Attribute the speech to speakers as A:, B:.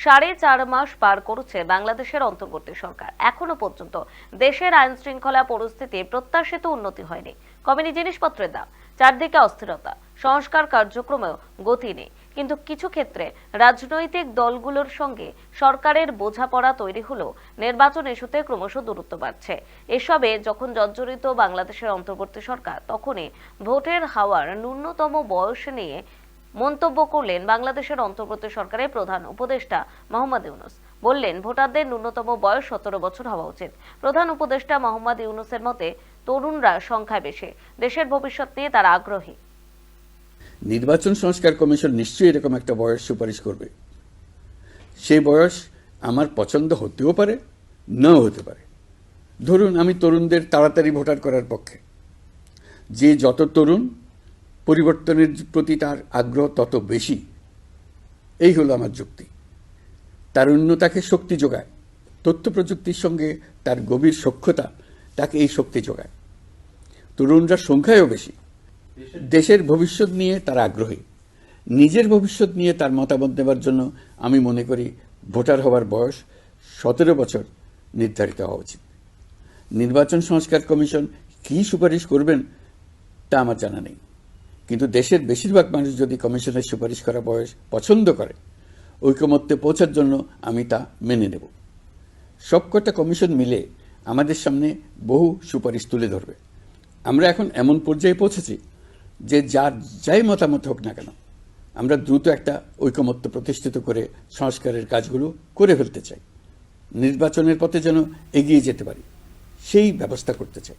A: 4.5 মাস পার করেছে বাংলাদেশের অন্তর্বর্তী সরকার। এখনো পর্যন্ত দেশের আইন শৃঙ্খলা পরিস্থিতি প্রত্যাশিত উন্নতি হয়নি। কমেনি জিনিসপত্রের দাম, চারদিকে অস্থিরতা, সংস্কার কার্যক্রমেও গতি নেই। কিন্তু কিছু ক্ষেত্রে রাজনৈতিক দলগুলোর সঙ্গে সরকারের বোঝাপড়া তৈরি হলেও নির্বাচন ইস্যুতে ক্রমশ দূরত্ব বাড়ছে। এসবে যখন জর্জরিত বাংলাদেশের অন্তর্বর্তী সরকার, তখনই ভোটের হাওয়ার ন্যূনতম বয়স নিয়ে মন্তব্য করলেন বাংলাদেশের অন্তর্বর্তী সরকারের প্রধান উপদেষ্টা মোহাম্মদ ইউনূস। বললেন, ভোটারদের ন্যূনতম বয়স 17 বছর হওয়া উচিত। প্রধান উপদেষ্টা মোহাম্মদ ইউনূসের মতে তরুণরা সংখ্যায় বেশি, দেশের ভবিষ্যৎ নিয়ে তারা আগ্রহী।
B: নির্বাচন সংস্কার কমিশন নিশ্চয়ই এরকম একটা বয়স সুপারিশ করবে। সেই বয়স আমার পছন্দ হতেও পারে, নাও হতে পারে। ধরুন, আমি তরুণদের তাড়াতাড়ি ভোটার করার পক্ষে। যে যত তরুণ, পরিবর্তনের প্রতি তার আগ্রহ তত বেশি। এই হলো আমার যুক্তি। তারুণ্য তাকে শক্তি যোগায়। তথ্য প্রযুক্তির সঙ্গে তার গভীর সখ্যতা তাকে এই শক্তি যোগায়। তরুণরা সংখ্যায়ও বেশি। দেশের ভবিষ্যৎ নিয়ে তারা আগ্রহী। নিজের ভবিষ্যৎ নিয়ে তার মতামত দেওয়ার জন্য আমি মনে করি ভোটার হওয়ার বয়স 17 বছর নির্ধারিত হওয়া উচিত। নির্বাচন সংস্কার কমিশন কি সুপারিশ করবেন তা আমার জানা নেই, কিন্তু দেশের বেশিরভাগ মানুষ যদি কমিশনের সুপারিশ করা বয়স পছন্দ করে, ঐকমত্যে পৌঁছার জন্য আমি তা মেনে নেব। সবকটা কমিশন মিলে আমাদের সামনে বহু সুপারিশ তুলে ধরবে। আমরা এখন এমন পর্যায়ে পৌঁছেছি যে যাই মতামত হোক না কেন, আমরা দ্রুত একটা ঐকমত্য প্রতিষ্ঠিত করে সংস্কারের কাজগুলো করে ফেলতে চাই। নির্বাচনের পথে যেন এগিয়ে যেতে পারি, সেই ব্যবস্থা করতে চাই।